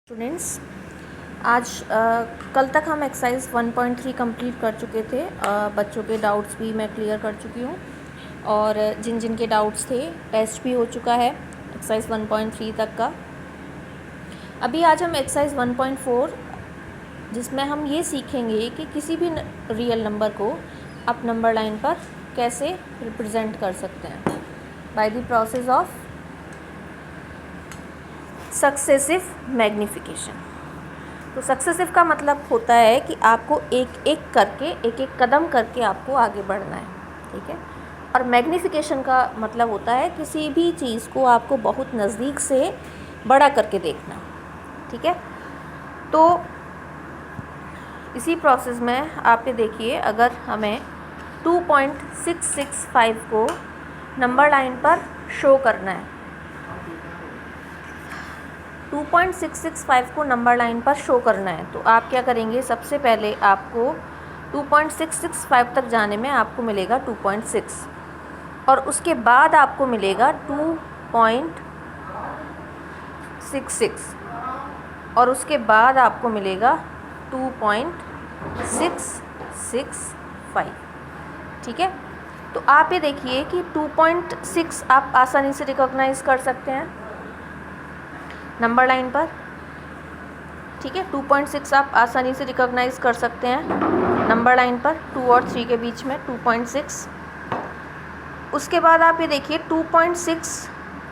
Students, आज कल तक हम एक्सरसाइज 1.3 कंप्लीट कर चुके थे। बच्चों के डाउट्स भी मैं क्लियर कर चुकी हूँ और जिन जिन के डाउट्स थे टेस्ट भी हो चुका है एक्सरसाइज 1.3 तक का। अभी आज हम एक्सरसाइज 1.4 जिसमें हम ये सीखेंगे कि किसी भी रियल नंबर को आप नंबर लाइन पर कैसे रिप्रेजेंट कर सकते हैं by the process of successive magnification. तो सक्सेसिव का मतलब होता है कि आपको एक एक करके एक एक कदम करके आपको आगे बढ़ना है, ठीक है। और मैग्नीफिकेशन का मतलब होता है किसी भी चीज़ को आपको बहुत नज़दीक से बड़ा करके देखना, ठीक है। तो इसी प्रोसेस में आप ये देखिए, अगर हमें 2.665 को नंबर लाइन पर शो करना है, 2.665 को नंबर लाइन पर शो करना है, तो आप क्या करेंगे, सबसे पहले आपको 2.665 तक जाने में आपको मिलेगा 2.6 और उसके बाद आपको मिलेगा 2.66 और उसके बाद आपको मिलेगा 2.665, ठीक है। तो आप ये देखिए कि 2.6 आप आसानी से रिकॉग्नाइज कर सकते हैं नंबर लाइन पर, ठीक है। 2.6 आप आसानी से रिकॉग्नाइज कर सकते हैं नंबर लाइन पर 2 और 3 के बीच में 2.6। उसके बाद आप ये देखिए 2.6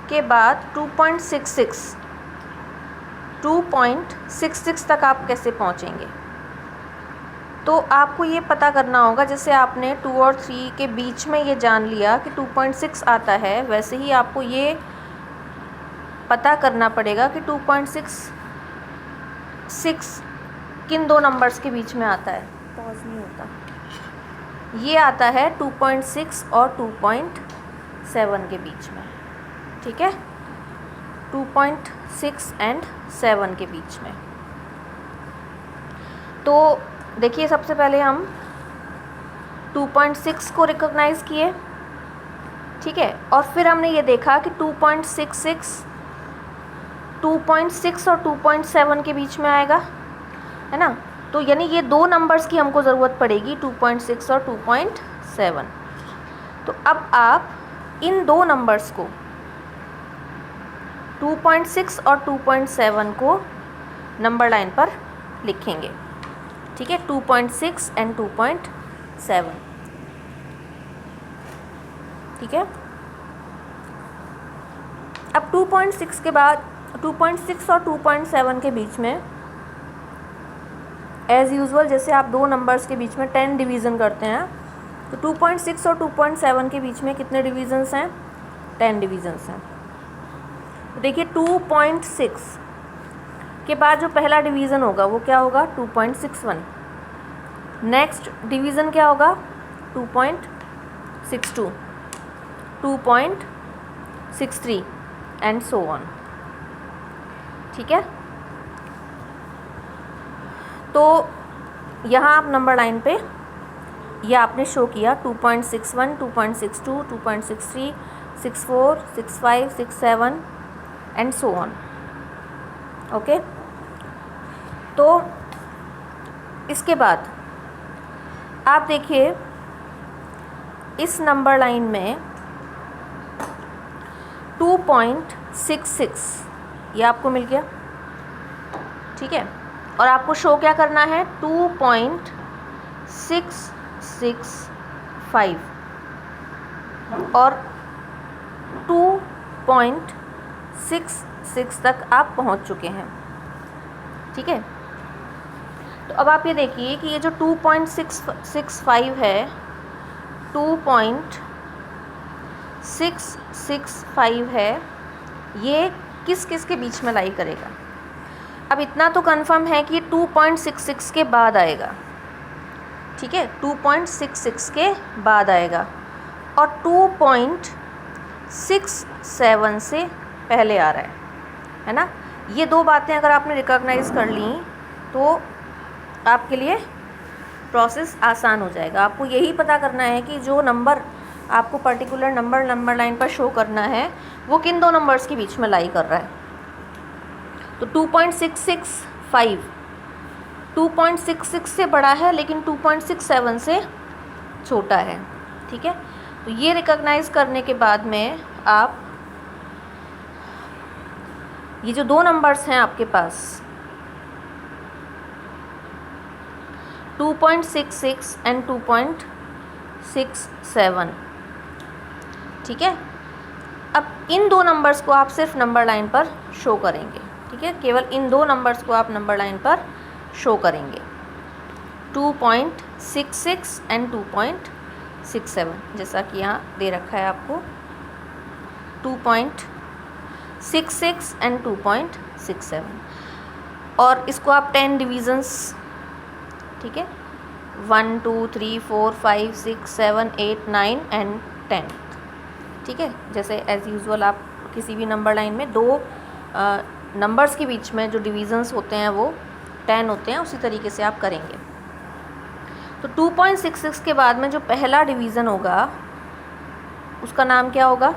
के बाद 2.66 तक आप कैसे पहुंचेंगे। तो आपको ये पता करना होगा, जैसे आपने 2 और 3 के बीच में ये जान लिया कि 2.6 आता है, वैसे ही आपको ये पता करना पड़ेगा कि 2.66 किन दो नंबर्स के बीच में आता है। पॉज नहीं होता, ये आता है 2.6 और 2.7 के बीच में, ठीक है। 2.6 एंड 7 के बीच में। तो देखिए, सबसे पहले हम 2.6 को रिकॉग्नाइज किए, ठीक है, और फिर हमने ये देखा कि 2.6 और 2.7 के बीच में आएगा, है ना। तो यानी ये दो नंबर्स की हमको ज़रूरत पड़ेगी, 2.6 और 2.7। तो अब आप इन दो नंबर्स को 2.6 और 2.7 को नंबर लाइन पर लिखेंगे, ठीक है। 2.6 एंड 2.7, ठीक है। अब 2.6 के बाद 2.6 और 2.7 के बीच में एज़ यूजुअल जैसे आप दो नंबर्स के बीच में 10 डिवीज़न करते हैं, तो 2.6 और 2.7 के बीच में कितने डिवीज़न्स हैं, 10 डिवीज़न्स हैं। तो देखिए 2.6 के बाद जो पहला डिवीज़न होगा वो क्या होगा, 2.61। नेक्स्ट डिवीज़न क्या होगा, 2.62, 2.63 एंड सो ऑन, ठीक है। तो यहाँ आप नंबर लाइन पे ये आपने शो किया 2.61, 2.62, 2.63, 64, 65, 67 एंड सो ऑन, ओके। तो इसके बाद आप देखिए इस नंबर लाइन में 2.66 ये आपको मिल गया, ठीक है। और आपको शो क्या करना है, 2.665 और 2.66 तक आप पहुंच चुके हैं, ठीक है। तो अब आप ये देखिए कि ये जो 2.665 है, 2.665 है, ये किस किस के बीच में लाई करेगा। अब इतना तो कंफर्म है कि 2.66 के बाद आएगा, ठीक है, 2.66 के बाद आएगा और 2.67 से पहले आ रहा है ना। ये दो बातें अगर आपने रिकॉग्नाइज कर ली तो आपके लिए प्रोसेस आसान हो जाएगा। आपको यही पता करना है कि जो नंबर आपको पर्टिकुलर नंबर लाइन पर शो करना है वो किन दो नंबर्स के बीच में लाई कर रहा है। तो 2.665 2.66 से बड़ा है लेकिन 2.67 से छोटा है, ठीक है। तो ये रिकॉग्नाइज करने के बाद में आप ये जो दो नंबर्स हैं आपके पास 2.66 एंड 2.67, ठीक है। अब इन दो नंबर्स को आप सिर्फ नंबर लाइन पर शो करेंगे, ठीक है। केवल इन दो नंबर्स को आप नंबर लाइन पर शो करेंगे, 2.66 एंड 2.67, जैसा कि यहाँ दे रखा है आपको 2.66 एंड 2.67। और इसको आप 10 डिविजन्स, ठीक है, 1 2 3 4 5 6 7 8 9 एंड 10, ठीक है। जैसे एज़ यूजुअल आप किसी भी नंबर लाइन में दो नंबर्स के बीच में जो डिविजन्स होते हैं वो 10 होते हैं, उसी तरीके से आप करेंगे। तो 2.66 के बाद में जो पहला डिवीज़न होगा उसका नाम क्या होगा?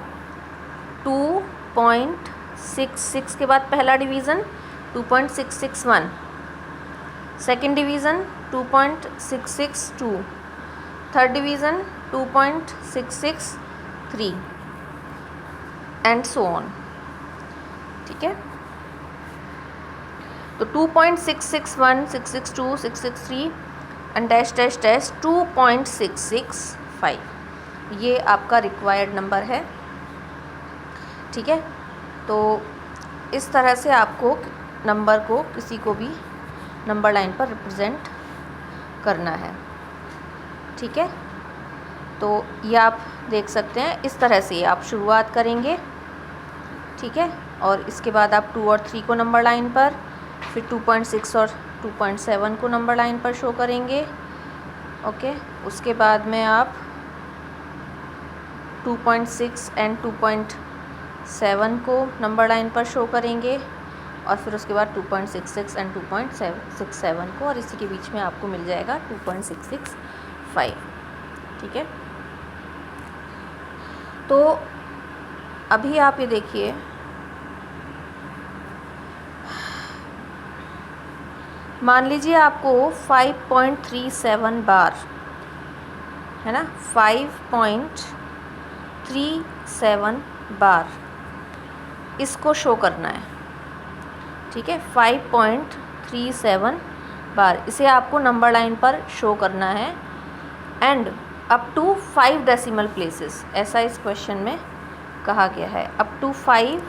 2.66 के बाद पहला division 2.661, second division 2.662, third division 2.663 and so on, ठीक है। तो 2.661, 662, 663 एंड डैश डैश डैश 2.665 ये आपका रिक्वायर्ड नंबर है, ठीक है। तो इस तरह से आपको नंबर को किसी को भी नंबर लाइन पर रिप्रेजेंट करना है, ठीक है। तो ये आप देख सकते हैं, इस तरह से आप शुरुआत करेंगे, ठीक है। और इसके बाद आप 2 और 3 को नंबर लाइन पर, फिर 2.6 और 2.7 को नंबर लाइन पर शो करेंगे, ओके। उसके बाद में आप 2.6 एंड 2.7 को नंबर लाइन पर शो करेंगे, और फिर उसके बाद 2.66 एंड 2.67 को, और इसी के बीच में आपको मिल जाएगा 2.665, ठीक है। तो अभी आप ये देखिए, मान लीजिए आपको 5.37 बार, है ना, 5.37 बार इसको शो करना है, ठीक है। 5.37 बार इसे आपको नंबर लाइन पर शो करना है, and up to 5 decimal places, ऐसा इस क्वेश्चन में कहा गया है, अप टू 5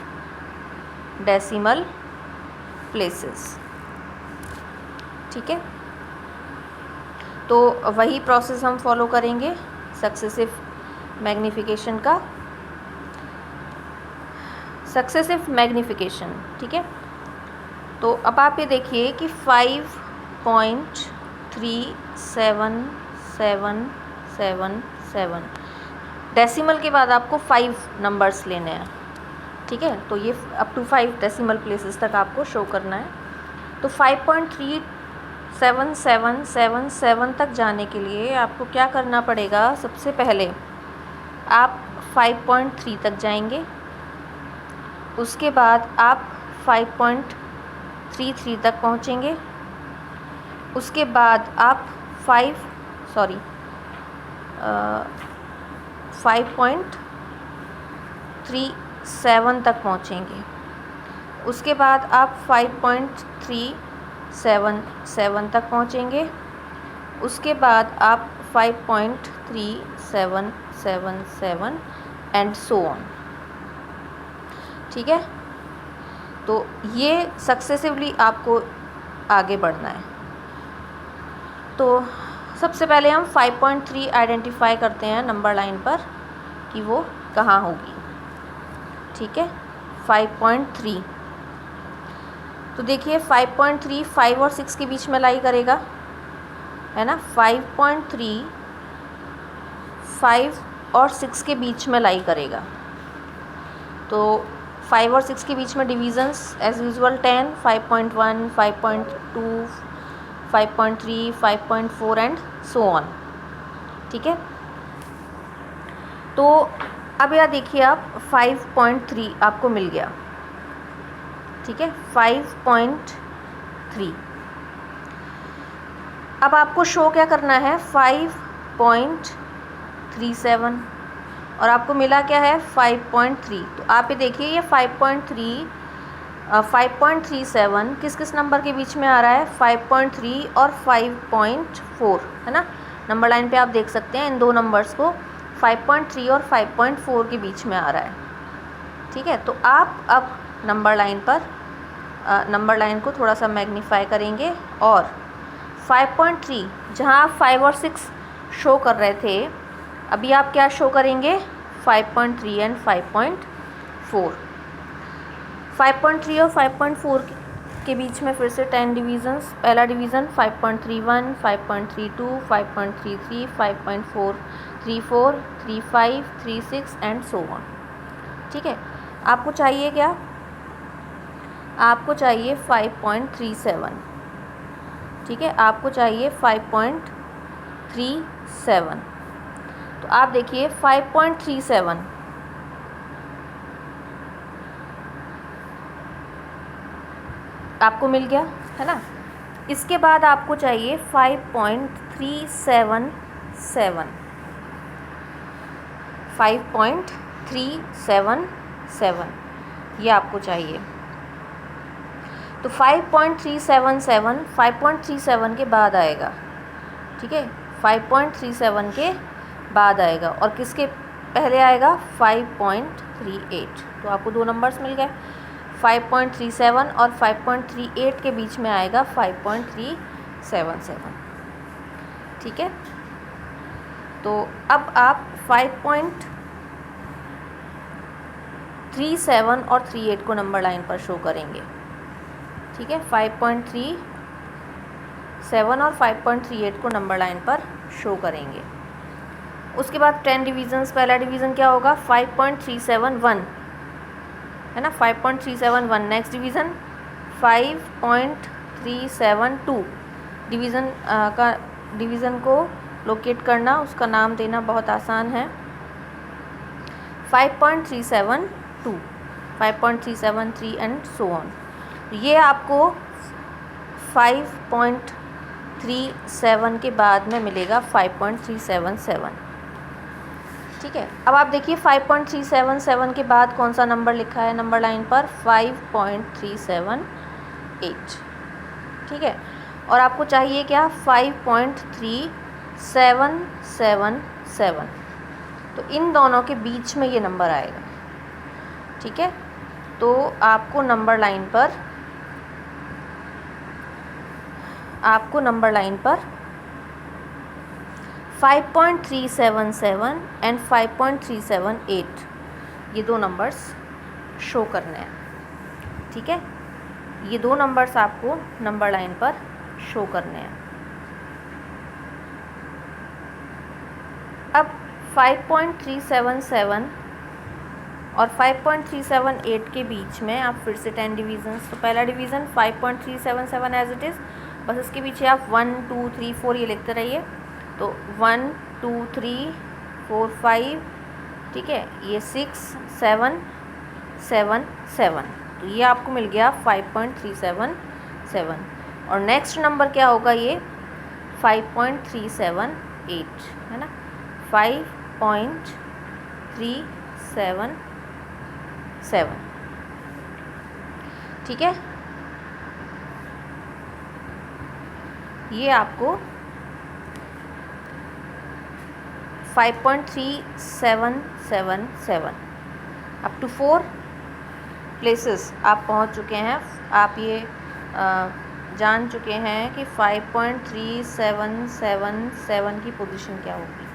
डेसिमल प्लेसेस, ठीक है। तो वही प्रोसेस हम फॉलो करेंगे सक्सेसिव मैग्नीफिकेशन का, सक्सेसिव मैग्नीफिकेशन, ठीक है। तो अब आप ये देखिए कि 5.3777 डेसिमल के बाद आपको 5 नंबर्स लेने हैं, ठीक है। तो ये अप टू 5 डेसिमल प्लेसेस तक आपको शो करना है। तो 5.3777 तक जाने के लिए आपको क्या करना पड़ेगा? सबसे पहले आप 5.3 तक जाएंगे, उसके बाद आप 5.33 तक पहुंचेंगे, उसके बाद आप 5.37 तक पहुंचेंगे, उसके बाद आप 5.377 तक पहुंचेंगे, उसके बाद आप 5.3777 एंड सो ऑन, ठीक है। तो ये सक्सेसिवली आपको आगे बढ़ना है। तो सबसे पहले हम 5.3 आइडेंटिफाई करते हैं नंबर लाइन पर कि वो कहाँ होगी, ठीक है। 5.3, तो देखिए 5.3 5 और 6 के बीच में लाई करेगा, है ना। 5.3 5 और 6 के बीच में लाई करेगा। तो 5 और 6 के बीच में divisions as usual 10, 5.1, 5.2, 5.3, 5.4 and so on, ठीक है। तो अब यह देखिए आप 5.3 आपको मिल गया, ठीक है, 5.3। अब आपको शो क्या करना है, 5.37 और आपको मिला क्या है 5.3। तो आप ये देखिए ये 5.37 किस किस नंबर के बीच में आ रहा है, 5.3 और 5.4, है ना। नंबर लाइन पे आप देख सकते हैं इन दो नंबर्स को, 5.3 और 5.4 के बीच में आ रहा है। ठीक है, तो आप अब नंबर लाइन को थोड़ा सा मैग्नीफाई करेंगे और 5.3 जहाँ आप 5 और 6 शो कर रहे थे, अभी आप क्या शो करेंगे, 5.3 एंड 5.4। 5.3 और 5.4 के बीच में फिर से 10 डिवीजन्स। पहला डिवीज़न 5.31, 5.32, 5.33, 5.434, 35, 36 एंड सो ऑन। ठीक है, आपको चाहिए क्या, आपको चाहिए 5.37। ठीक है, आपको चाहिए 5.37। तो आप देखिए 5.37 आपको मिल गया, है ना। इसके बाद आपको चाहिए 5.377, 5.377 ये आपको चाहिए। तो 5.377 5.37 के बाद आएगा। ठीक है, 5.37 के बाद आएगा और किसके पहले आएगा, 5.38। तो आपको दो नंबर्स मिल गए, 5.37 और 5.38 के बीच में आएगा 5.377। ठीक है, तो अब आप 5.37 और 38 को नंबर लाइन पर शो करेंगे। ठीक है, 5.37 और 5.38 को नंबर लाइन पर शो करेंगे। उसके बाद 10 डिवीजन्स। पहला डिवीज़न क्या होगा, 5.371, है ना, 5.371। Next division 5.372। डिवीज़न को लोकेट करना, उसका नाम देना बहुत आसान है, 5.372, 5.373 एंड सो ऑन। ये आपको 5.37 के बाद में मिलेगा 5.377। ठीक है, अब आप देखिए 5.377 के बाद कौन सा नंबर लिखा है नंबर लाइन पर, 5.378। ठीक है, और आपको चाहिए क्या, 5.3777। तो इन दोनों के बीच में ये नंबर आएगा। ठीक है, तो आपको नंबर लाइन पर 5.377 एंड 5.378 ये दो नंबर्स शो करने हैं। ठीक है, ये दो नंबर्स आपको नंबर लाइन पर शो करने हैं। अब 5.377 और 5.378 के बीच में आप फिर से 10 डिवीजन्स। तो पहला डिवीज़न 5.377 एज इट इज़, बस इसके पीछे आप 1 2 3 4 ये लिखते रहिए। तो 1 2 3 4 5, ठीक है, ये 6 7 7 7। तो ये आपको मिल गया 5.377। और नेक्स्ट नंबर क्या होगा, ये 5.378, है ना, 5.377। ठीक है, ये आपको 5.3777 अप टू 4 प्लेसेस आप पहुंच चुके हैं। आप ये जान चुके हैं कि 5.3777 की पोजीशन क्या होगी,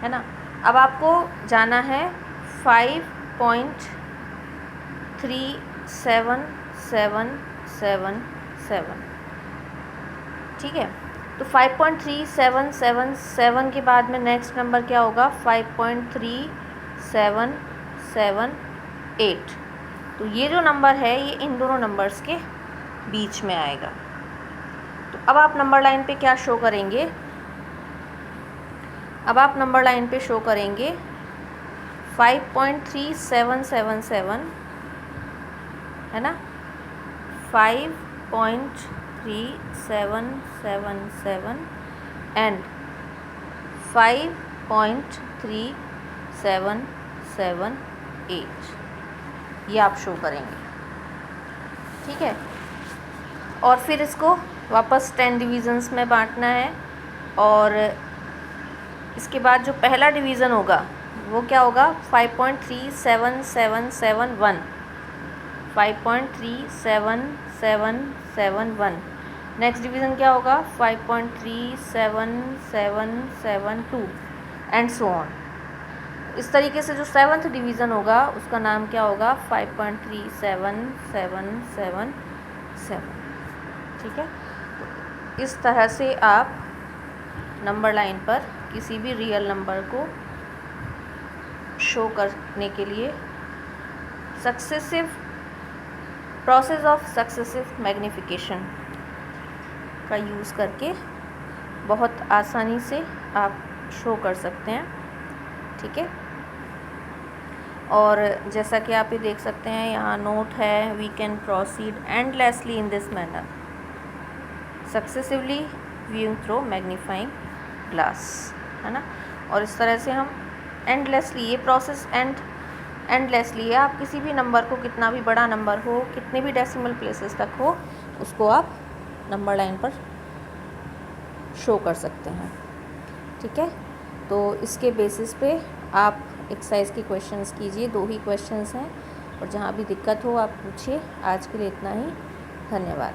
है ना। अब आपको जाना है 5.37777। ठीक है, तो 5.3777 के बाद में नेक्स्ट नंबर क्या होगा, 5.3778। तो ये जो नंबर है ये इन दोनों नंबर्स के बीच में आएगा। तो अब आप नंबर लाइन पे क्या शो करेंगे, अब आप नंबर लाइन पे शो करेंगे 5.3777, है ना, 5.3777 एंड 5.3778 ये आप शो करेंगे, ठीक है। और फिर इसको वापस 10 डिविजन्स में बांटना है, और इसके बाद जो पहला डिवीज़न होगा वो क्या होगा, 5.37771, 5.37771। नेक्स्ट डिवीज़न क्या होगा, 5.37772 एंड सो ऑन। इस तरीके से जो 7th डिवीज़न होगा उसका नाम क्या होगा, 5.37777, ठीक है। तो इस तरह से आप नंबर लाइन पर किसी भी रियल नंबर को शो करने के लिए प्रोसेस ऑफ सक्सेसिव मैग्नीफिकेशन का यूज़ करके बहुत आसानी से आप शो कर सकते हैं, ठीक है। और जैसा कि आप ये देख सकते हैं यहाँ नोट है, we can proceed endlessly in this manner successively viewing through magnifying glass, है ना। और इस तरह से हम एंडलेसली, ये प्रोसेस एंडलेसली है। आप किसी भी नंबर को, कितना भी बड़ा नंबर हो, कितने भी डेसिमल प्लेसेस तक हो, उसको आप नंबर लाइन पर शो कर सकते हैं, ठीक है। तो इसके बेसिस पे आप एक्सरसाइज के क्वेश्चंस कीजिए, 2 ही क्वेश्चंस हैं, और जहाँ भी दिक्कत हो आप पूछिए। आज के लिए इतना ही, धन्यवाद।